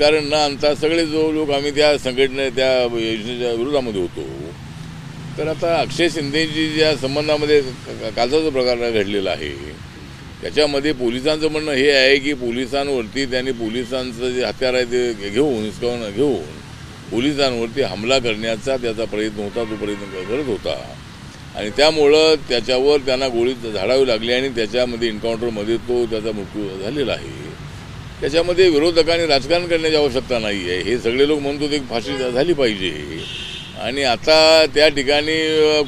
राजकारण न आणता सगळे जो लोक आम्ही त्या संघटने त्या योजनेच्या विरोधामध्ये होतो. तर आता अक्षय शिंदेची ज्या संबंधामध्ये कालचा जो प्रकार घडलेला आहे त्याच्यामध्ये पोलिसांचं म्हणणं हे आहे की पोलिसांवरती त्यांनी पोलिसांचं जे हत्यार आहे ते हिसकावून घेऊन पोलिसांवरती हमला करण्याचा त्याचा प्रयत्न होता, तो प्रयत्न करत होता आणि त्यामुळं त्याच्यावर त्यांना गोळी झाडावी लागली आणि त्याच्यामध्ये एन्काउंटरमध्ये तो त्याचा मृत्यू झालेला आहे. त्याच्यामध्ये विरोधकांनी राजकारण करण्याची आवश्यकता नाही आहे. हे सगळे लोक म्हणत होते की फाशी झाली पाहिजे आणि आता त्या ठिकाणी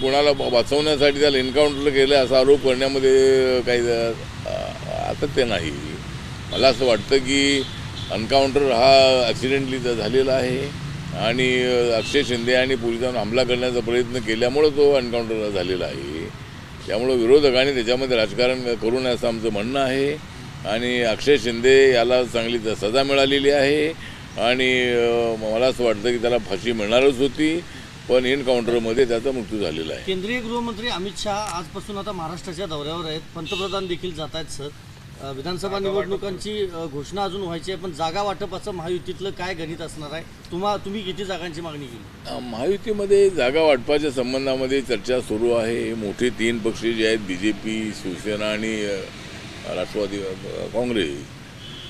कोणाला वाचवण्यासाठी त्याला एन्काउंटर केलं असा आरोप करण्यामध्ये काही सातत्य नाही. मला असं वाटतं की एन्काउंटर हा ॲक्सिडेंटली झालेला आहे आणि अक्षय शिंदे आणि पोलिसांना हमला करण्याचा प्रयत्न केल्यामुळं तो एन्काउंटर झालेला आहे. त्यामुळं विरोधकांनी त्याच्यामध्ये राजकारण करू नये असं आमचं म्हणणं आहे आणि अक्षय शिंदे याला चांगली सजा मिळालेली आहे आणि मला असं वाटतं की त्याला फाशी मिळणारच होती, पण एन्काउंटरमध्ये त्याचा मृत्यू झालेला आहे. केंद्रीय गृहमंत्री अमित शहा आजपासून आता महाराष्ट्राच्या दौऱ्यावर आहेत, पंतप्रधान देखील जात आहेत. सर, विधानसभा निवडणुकांची घोषणा अजून व्हायची आहे, पण जागा वाटपाचं महायुतीतलं काय गणित असणार आहे? तुम्ही किती जागांची मागणी केली? महायुतीमध्ये जागा वाटपाच्या संबंधामध्ये चर्चा सुरू आहे. मोठे 3 पक्ष जे आहेत BJP, शिवसेना आणि राष्ट्रवादी काँग्रेस,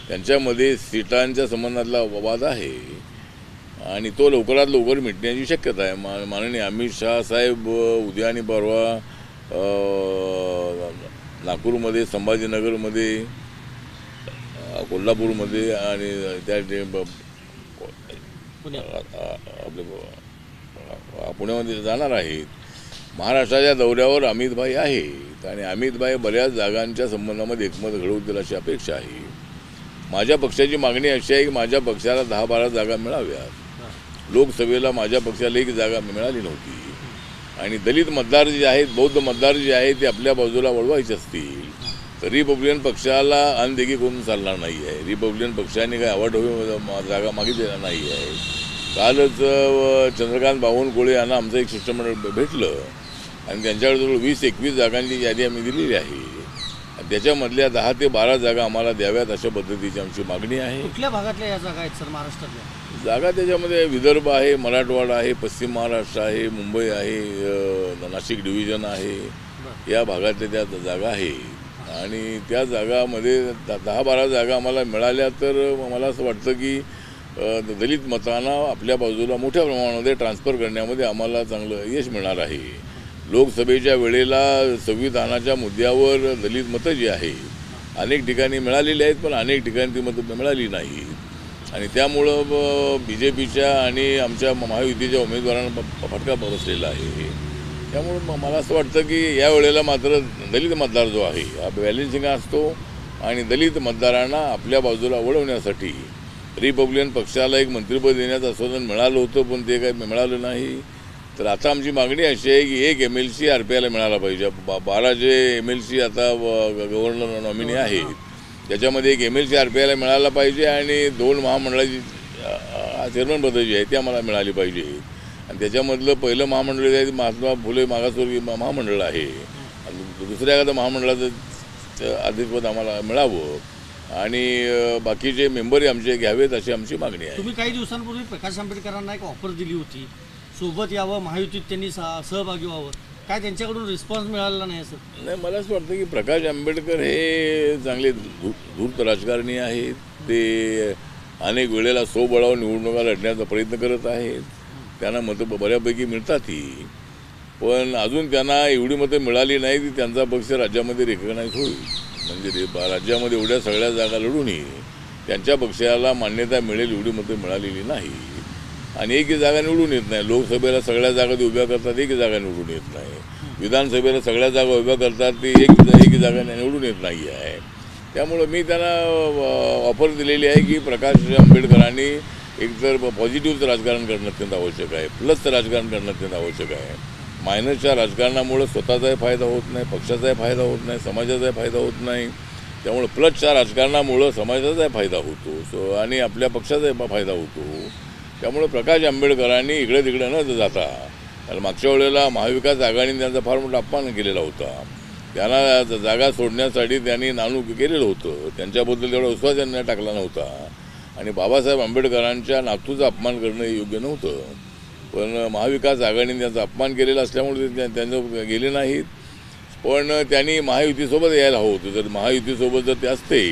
त्यांच्यामध्ये सीटांच्या संबंधातला वाद आहे आणि तो लवकरात लवकर मिटण्याची शक्यता आहे. माननीय अमित शहा साहेब उद्या आणि परवा नागपूरमध्ये, संभाजीनगरमध्ये, कोल्हापूरमध्ये आणि त्या पुण्यामध्ये जाणार आहेत. महाराष्ट्राच्या दौऱ्यावर अमितभाई आहेत आणि अमितभाई बऱ्याच जागांच्या संबंधामध्ये एकमत घडवतील अशी अपेक्षा आहे. माझ्या पक्षाची मागणी अशी आहे की माझ्या पक्षाला 10-12 जागा मिळाव्यात. लोकसभेला माझ्या पक्षाला 1 जागा मिळाली नव्हती आणि दलित मतदार जे आहेत, बौद्ध मतदार जे आहेत ते आपल्या बाजूला वळवायचे असतील तर रिपब्लिकन पक्षाला अनदेखी करून चालणार नाही आहे. रिपब्लिकन पक्षाने काही आवाढव्य जागा मागितलेल्या नाही आहे. कालच चंद्रकांत बावनकुळे यांना आमचं एक शिष्टमंडळ भेटलं आणि त्यांच्याकडे जवळ 20-21 जागांची यादी आम्ही दिलेली आहे. त्याच्यामधल्या 10 ते 12 जागा आम्हाला द्याव्यात अशा पद्धतीची आमची मागणी आहे. कुठल्या भागातल्या या जागा आहेत सर महाराष्ट्रातल्या? जागा त्याच्यामध्ये विदर्भ आहे, मराठवाडा आहे, पश्चिम महाराष्ट्र आहे, मुंबई आहे, नाशिक डिव्हिजन आहे, या भागातल्या त्या जागा आहेत आणि त्या जागामध्ये 10-12 जागा आम्हाला मिळाल्या तर मला असं वाटतं की दलित मतांना आपल्या बाजूला मोठ्या प्रमाणामध्ये ट्रान्सफर करण्यामध्ये आम्हाला चांगलं यश मिळणार आहे. लोकसभेच्या वेळेला संविधानाच्या मुद्द्यावर दलित मतं जी आहे अनेक ठिकाणी मिळालेली आहेत, पण अनेक ठिकाणी ती मतं मिळाली नाही आणि त्यामुळं BJPच्या आणि आमच्या महायुतीच्या उमेदवारांना फटका बसलेला आहे. त्यामुळं मला असं वाटतं की यावेळेला मात्र दलित मतदार जो आहे हा बॅलेन्सिंग असतो आणि दलित मतदारांना आपल्या बाजूला वळवण्यासाठी रिपब्लिकन पक्षाला एक मंत्रिपद देण्याचं आश्वासन मिळालं होतं, पण ते काही मिळालं नाही. तर आता आमची मागणी अशी आहे की 1 MLC RPIला मिळाला पाहिजे. 12 जे MLC आता गव्हर्नर नॉमिनी आहेत त्याच्यामध्ये 1 MLC RPIला मिळाला पाहिजे आणि 2 महामंडळाची चेअरमनपदं जी आहेत ती आम्हाला मिळाली पाहिजे आणि त्याच्यामधलं पहिलं महामंडळ जे आहे महात्मा फुले मागासवर्गीय महामंडळ आहे आणि दुसऱ्या एखाद्या महामंडळाचं अध्यक्षपद आम्हाला मिळावं आणि बाकीचे मेंबरही आमचे घ्यावेत अशी आमची मागणी आहे. तुम्ही काही दिवसांपूर्वी प्रकाश आंबेडकरांना एक ऑफर दिली होती, सोबत यावं, महायुतीत त्यांनी सहभागी व्हावं, काय त्यांच्याकडून रिस्पॉन्स मिळाला नाही सर? नाही, मला असं वाटतं की प्रकाश आंबेडकर हे चांगले धूर्त राजकारणी आहेत. ते अनेक वेळेला स्वबळावर निवडणुका लढण्याचा प्रयत्न करत आहेत. त्यांना मतं बऱ्यापैकी मिळतातही, पण अजून त्यांना एवढी मतं मिळाली नाही की त्यांचा पक्ष राज्यामध्ये रेकग्नाइज होईल. म्हणजे राज्यामध्ये एवढ्या सगळ्या जागा लढूनही त्यांच्या पक्षाला मान्यता मिळेल एवढी मतं मिळालेली नाही आणि 1 जागा निवडून येत नाही. लोकसभेला सगळ्या जागा ते उभ्या करतात, 1 जागा निवडून येत नाही. विधानसभेला सगळ्या जागा उभ्या करतात, ते एक जागा निवडून येत नाही आहे. त्यामुळं मी त्यांना ऑफर दिलेली आहे की प्रकाश आंबेडकरांनी एकतर पॉझिटिव्हचं राजकारण करणं अत्यंत आवश्यक आहे, प्लसचं राजकारण करणं अत्यंत आवश्यक आहे. मायनसच्या राजकारणामुळं स्वतःचाही फायदा होत नाही, पक्षाचाही फायदा होत नाही, समाजाचाही फायदा होत नाही. त्यामुळं प्लसच्या राजकारणामुळं समाजाचाही फायदा होतो आणि आपल्या पक्षाचाही फायदा होतो. त्यामुळे प्रकाश आंबेडकरांनी इकडे तिकडे न जाता, मागच्या वेळेला महाविकास आघाडीने त्यांचा फार मोठा अपमान केलेला होता. त्यांना जागा सोडण्यासाठी त्यांनी नाणूक केलेलं होतं, त्यांच्याबद्दल तेवढा विश्वास त्यांना टाकला नव्हता आणि बाबासाहेब आंबेडकरांच्या नातूचा अपमान करणं हे योग्य नव्हतं. पण महाविकास आघाडीने त्यांचा अपमान केलेला असल्यामुळे ते त्यांचं गेले नाहीत. पण त्यांनी महायुतीसोबत यायला हवं होतं. जर महायुतीसोबत जर ते असते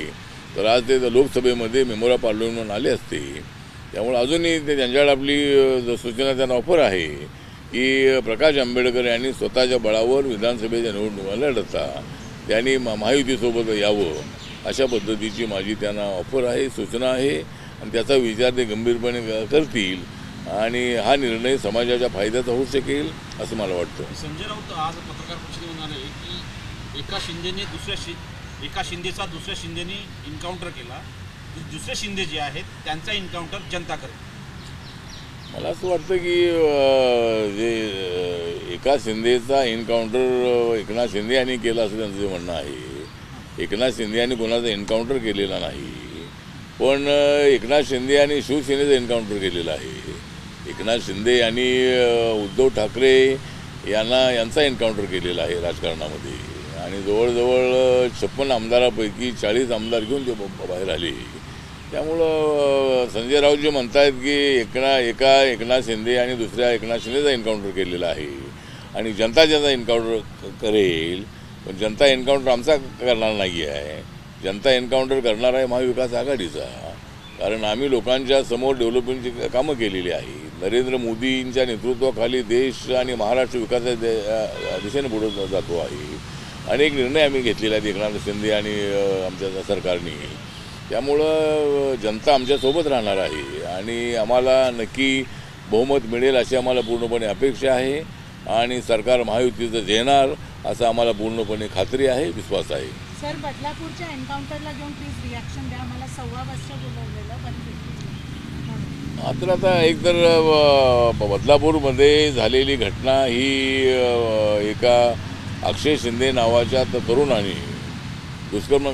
तर आज ते लोकसभेमध्ये मेमोरा पार्लमेंट म्हणून आले असते. त्यामुळे अजूनही ते त्यांच्याकडे आपली सूचना त्यांना ऑफर आहे की प्रकाश आंबेडकर यांनी स्वतःच्या बळावर विधानसभेच्या निवडणुका लढता त्यांनी महायुतीसोबत यावं, अशा पद्धतीची माझी त्यांना ऑफर आहे, सूचना आहे. आणि त्याचा विचार ते गंभीरपणे करतील आणि हा निर्णय समाजाच्या फायद्याचा होऊ शकेल असं मला वाटतं. संजय राऊत आज पत्रकार परिषदेत म्हणाले की एका शिंदेचा दुसऱ्या शिंदेने एन्काउंटर केला, दुसरे शिंदे जे आहेत त्यांचा एन्काउंटर जनता करेल. मला असं वाटतं की जे एका शिंदेचा एन्काउंटर एकनाथ शिंदे यांनी केला असं त्यांचं जे म्हणणं आहे. एकनाथ शिंदे यांनी कोणाचा एन्काउंटर केलेला नाही, पण एकनाथ शिंदे यांनी शिवसेनेचं एन्काउंटर केलेलं आहे. एकनाथ शिंदे यांनी उद्धव ठाकरे यांचा एन्काउंटर केलेला आहे राजकारणामध्ये. आणि जवळजवळ 56 आमदारापैकी 40 आमदार घेऊन ते बाहेर आले. त्यामुळं संजय राऊत जे म्हणत आहेत की एका एकनाथ शिंदे आणि दुसऱ्या एकनाथ शिंदेचा एन्काउंटर केलेला आहे आणि जनता ज्याचा एन्काउंटर करेल, पण जनता एन्काउंटर आमचा करणार नाही आहे. जनता एन्काउंटर करणार आहे महाविकास आघाडीचा. कारण आम्ही लोकांच्या समोर डेव्हलपमेंटची कामं केलेली आहे. नरेंद्र मोदींच्या नेतृत्वाखाली देश आणि महाराष्ट्र विकासाच्या दिशेने पुढे जातो आहे. अनेक निर्णय आम्ही घेतलेले आहेत एकनाथ शिंदे आणि आमच्या सरकारने. त्यामुळं जनता आमच्यासोबत राहणार आहे आणि आम्हाला नक्की बहुमत मिळेल अशी आम्हाला पूर्णपणे अपेक्षा आहे. आणि सरकार महायुतीचं येणार असं आम्हाला पूर्णपणे खात्री आहे, विश्वास आहे. सर, बदलापूरच्या एन्काउंटरला घेऊन प्लीज रिॲक्शन द्या. मला 1.25 वाजता बोलवलेलं मात्र आता एकतर बदलापूरमध्ये झालेली घटना ही एका अक्षय शिंदे नावाच्या तरुणाने दुष्कर्म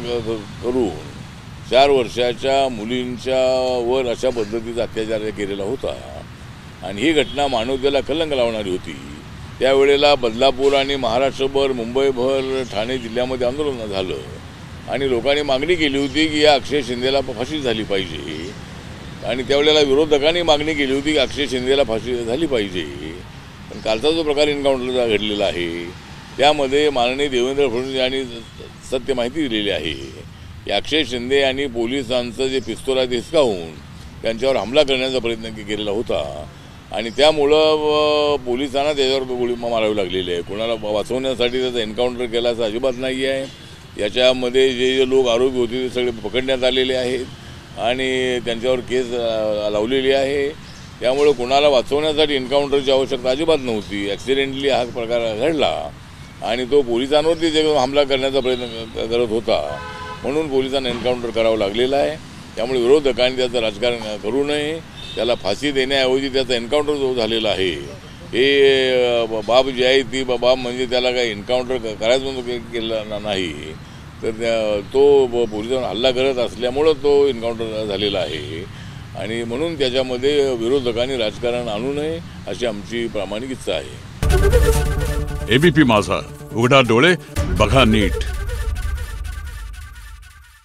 करून 4 वर्षाच्या मुलींच्या वर अशा पद्धतीचा अत्याचार केलेला होता. आणि ही घटना मानवतेला कलंक लावणारी होती. त्यावेळेला बदलापूर आणि महाराष्ट्रभर, मुंबईभर, ठाणे जिल्ह्यामध्ये आंदोलन झालं आणि लोकांनी मागणी केली होती की या अक्षय शिंदेला फाशी झाली पाहिजे. आणि त्यावेळेला विरोधकांनी मागणी केली होती की अक्षय शिंदेला फाशी झाली पाहिजे. पण कालचा जो प्रकार एन्काउंटरचा घडलेला आहे त्यामध्ये माननीय देवेंद्र फडणवीस यांनी सत्य माहिती दिलेली आहे की अक्षय शिंदे यांनी पोलिसांचं जे पिस्तूल आहे ते हिसकावून त्यांच्यावर हमला करण्याचा प्रयत्न केलेला होता. आणि त्यामुळं पोलिसांना त्याच्यावर गोळी मारावी लागलेली आहे. कोणाला वाचवण्यासाठी त्याचा एन्काउंटर केला असं अजिबात नाही आहे. याच्यामध्ये जे लोक आरोपी होते ते सगळे पकडण्यात आलेले आहेत आणि त्यांच्यावर केस लावलेली आहे. त्यामुळे कोणाला वाचवण्यासाठी एन्काउंटरची आवश्यकता अजिबात नव्हती. ॲक्सिडेंटली हा प्रकार घडला आणि तो पोलिसांवरती जे हमला करण्याचा प्रयत्न करत होता म्हणून पोलिसांना एन्काउंटर करावं लागलेलं आहे. त्यामुळे विरोधकांनी त्याचं राजकारण करू नये. त्याला फाशी देण्याऐवजी त्याचा एन्काउंटर जो झालेला आहे हे बाब जी आहे ती बाब म्हणजे त्याला काही एन्काउंटर करायचं केलं नाही तर तो पोलिसांवर हल्ला करत असल्यामुळं तो एन्काउंटर झालेला आहे. आणि म्हणून त्याच्यामध्ये विरोधकांनी राजकारण आणू नये अशी आमची प्रामाणिक इच्छा आहे. एबीपी माझा, उघडा डोळे बघा नीट.